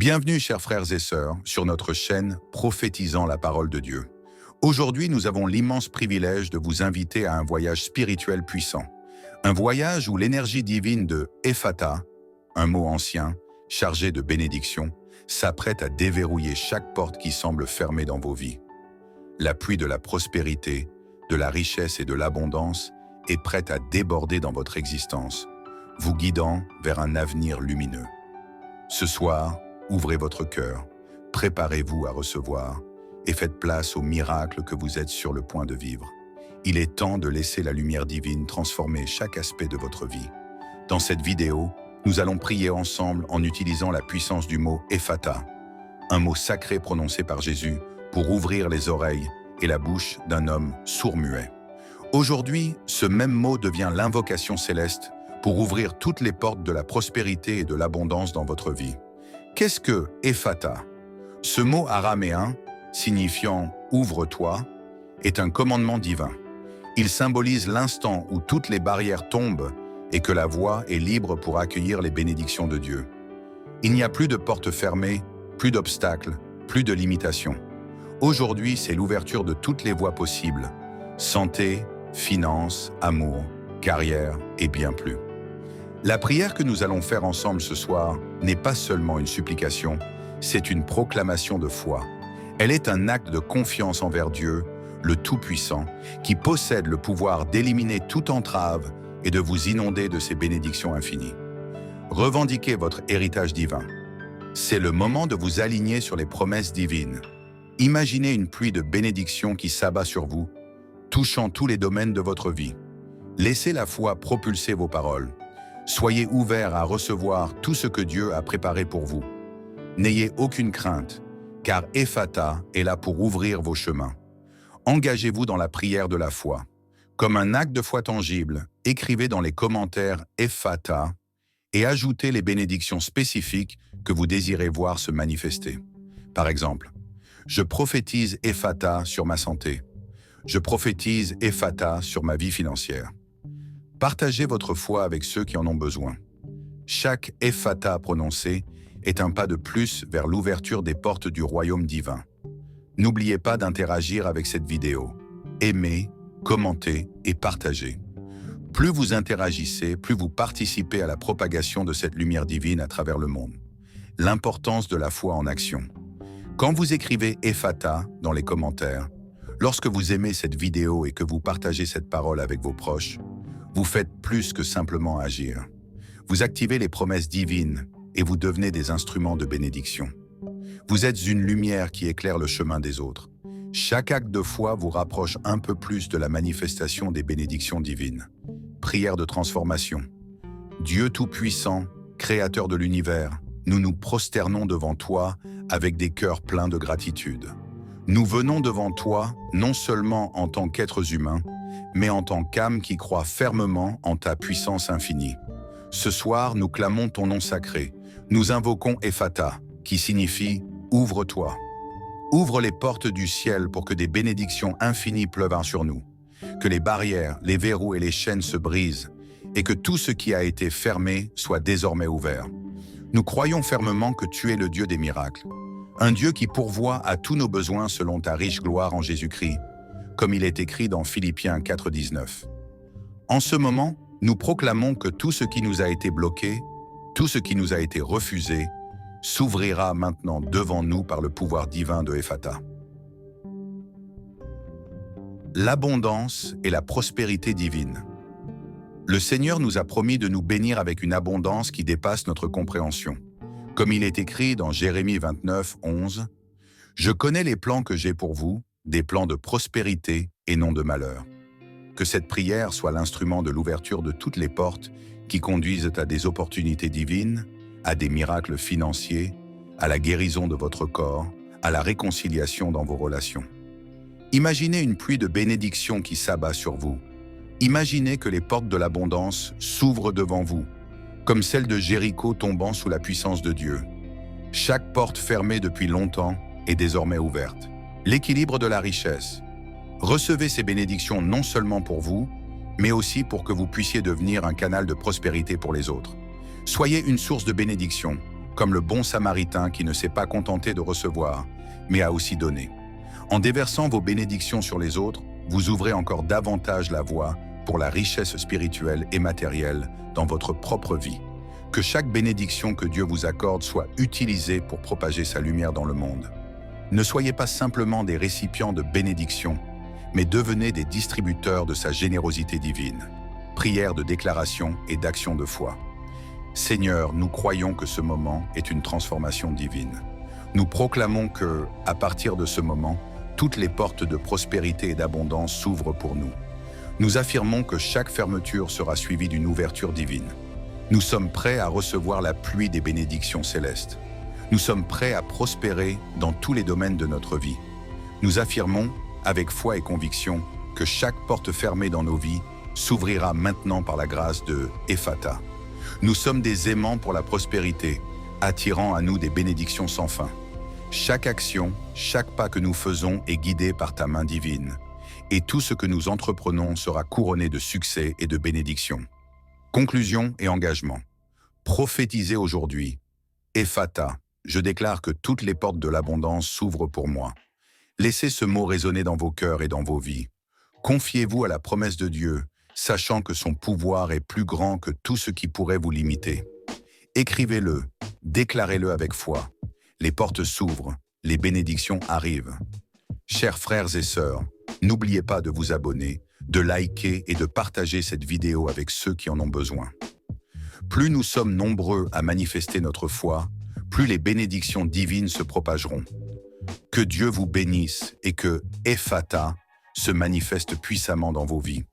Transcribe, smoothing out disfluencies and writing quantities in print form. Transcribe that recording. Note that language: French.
Bienvenue, chers frères et sœurs, sur notre chaîne Prophétisant la parole de Dieu. Aujourd'hui, nous avons l'immense privilège de vous inviter à un voyage spirituel puissant. Un voyage où l'énergie divine de Ephata, un mot ancien, chargé de bénédiction, s'apprête à déverrouiller chaque porte qui semble fermée dans vos vies. La pluie de la prospérité, de la richesse et de l'abondance est prête à déborder dans votre existence, vous guidant vers un avenir lumineux. Ce soir, ouvrez votre cœur, préparez-vous à recevoir et faites place au miracle que vous êtes sur le point de vivre. Il est temps de laisser la lumière divine transformer chaque aspect de votre vie. Dans cette vidéo, nous allons prier ensemble en utilisant la puissance du mot Ephata, un mot sacré prononcé par Jésus pour ouvrir les oreilles et la bouche d'un homme sourd-muet. Aujourd'hui, ce même mot devient l'invocation céleste pour ouvrir toutes les portes de la prospérité et de l'abondance dans votre vie. Qu'est-ce que Ephata? Ce mot araméen, signifiant « ouvre-toi », est un commandement divin. Il symbolise l'instant où toutes les barrières tombent et que la voie est libre pour accueillir les bénédictions de Dieu. Il n'y a plus de portes fermées, plus d'obstacles, plus de limitations. Aujourd'hui, c'est l'ouverture de toutes les voies possibles. Santé, finances, amour, carrière et bien plus. La prière que nous allons faire ensemble ce soir n'est pas seulement une supplication, c'est une proclamation de foi. Elle est un acte de confiance envers Dieu, le Tout-Puissant, qui possède le pouvoir d'éliminer toute entrave et de vous inonder de ses bénédictions infinies. Revendiquez votre héritage divin. C'est le moment de vous aligner sur les promesses divines. Imaginez une pluie de bénédictions qui s'abat sur vous, touchant tous les domaines de votre vie. Laissez la foi propulser vos paroles. Soyez ouverts à recevoir tout ce que Dieu a préparé pour vous. N'ayez aucune crainte, car Ephata est là pour ouvrir vos chemins. Engagez-vous dans la prière de la foi. Comme un acte de foi tangible, écrivez dans les commentaires Ephata et ajoutez les bénédictions spécifiques que vous désirez voir se manifester. Par exemple, je prophétise Ephata sur ma santé. Je prophétise Ephata sur ma vie financière. Partagez votre foi avec ceux qui en ont besoin. Chaque Ephata prononcé est un pas de plus vers l'ouverture des portes du royaume divin. N'oubliez pas d'interagir avec cette vidéo. Aimez, commentez et partagez. Plus vous interagissez, plus vous participez à la propagation de cette lumière divine à travers le monde. L'importance de la foi en action. Quand vous écrivez Ephata dans les commentaires, lorsque vous aimez cette vidéo et que vous partagez cette parole avec vos proches, vous faites plus que simplement agir. Vous activez les promesses divines et vous devenez des instruments de bénédiction. Vous êtes une lumière qui éclaire le chemin des autres. Chaque acte de foi vous rapproche un peu plus de la manifestation des bénédictions divines. Prière de transformation. Dieu Tout-Puissant, Créateur de l'univers, nous nous prosternons devant toi avec des cœurs pleins de gratitude. Nous venons devant toi non seulement en tant qu'êtres humains, mais en tant qu'âme qui croit fermement en ta puissance infinie. Ce soir, nous clamons ton nom sacré. Nous invoquons Ephata, qui signifie « Ouvre-toi ». Ouvre les portes du ciel pour que des bénédictions infinies pleuvent sur nous, que les barrières, les verrous et les chaînes se brisent, et que tout ce qui a été fermé soit désormais ouvert. Nous croyons fermement que tu es le Dieu des miracles, un Dieu qui pourvoit à tous nos besoins selon ta riche gloire en Jésus-Christ, comme il est écrit dans Philippiens 4,19. En ce moment, nous proclamons que tout ce qui nous a été bloqué, tout ce qui nous a été refusé, s'ouvrira maintenant devant nous par le pouvoir divin de Ephata. L'abondance et la prospérité divine. Le Seigneur nous a promis de nous bénir avec une abondance qui dépasse notre compréhension. Comme il est écrit dans Jérémie 29, 11, « Je connais les plans que j'ai pour vous, des plans de prospérité et non de malheur. » Que cette prière soit l'instrument de l'ouverture de toutes les portes qui conduisent à des opportunités divines, à des miracles financiers, à la guérison de votre corps, à la réconciliation dans vos relations. Imaginez une pluie de bénédictions qui s'abat sur vous. Imaginez que les portes de l'abondance s'ouvrent devant vous, comme celle de Jéricho tombant sous la puissance de Dieu. Chaque porte fermée depuis longtemps est désormais ouverte. L'équilibre de la richesse. Recevez ces bénédictions non seulement pour vous, mais aussi pour que vous puissiez devenir un canal de prospérité pour les autres. Soyez une source de bénédiction, comme le bon samaritain qui ne s'est pas contenté de recevoir, mais a aussi donné. En déversant vos bénédictions sur les autres, vous ouvrez encore davantage la voie pour la richesse spirituelle et matérielle dans votre propre vie. Que chaque bénédiction que Dieu vous accorde soit utilisée pour propager sa lumière dans le monde. Ne soyez pas simplement des récipients de bénédictions, mais devenez des distributeurs de sa générosité divine. Prière de déclaration et d'action de foi. Seigneur, nous croyons que ce moment est une transformation divine. Nous proclamons que, à partir de ce moment, toutes les portes de prospérité et d'abondance s'ouvrent pour nous. Nous affirmons que chaque fermeture sera suivie d'une ouverture divine. Nous sommes prêts à recevoir la pluie des bénédictions célestes. Nous sommes prêts à prospérer dans tous les domaines de notre vie. Nous affirmons, avec foi et conviction, que chaque porte fermée dans nos vies s'ouvrira maintenant par la grâce de Ephata. Nous sommes des aimants pour la prospérité, attirant à nous des bénédictions sans fin. Chaque action, chaque pas que nous faisons est guidé par ta main divine. Et tout ce que nous entreprenons sera couronné de succès et de bénédictions. Conclusion et engagement. Prophétisez aujourd'hui. Ephata, je déclare que toutes les portes de l'abondance s'ouvrent pour moi. Laissez ce mot résonner dans vos cœurs et dans vos vies. Confiez-vous à la promesse de Dieu, sachant que son pouvoir est plus grand que tout ce qui pourrait vous limiter. Écrivez-le, déclarez-le avec foi. Les portes s'ouvrent, les bénédictions arrivent. Chers frères et sœurs, n'oubliez pas de vous abonner, de liker et de partager cette vidéo avec ceux qui en ont besoin. Plus nous sommes nombreux à manifester notre foi, plus les bénédictions divines se propageront. Que Dieu vous bénisse et que Ephata se manifeste puissamment dans vos vies.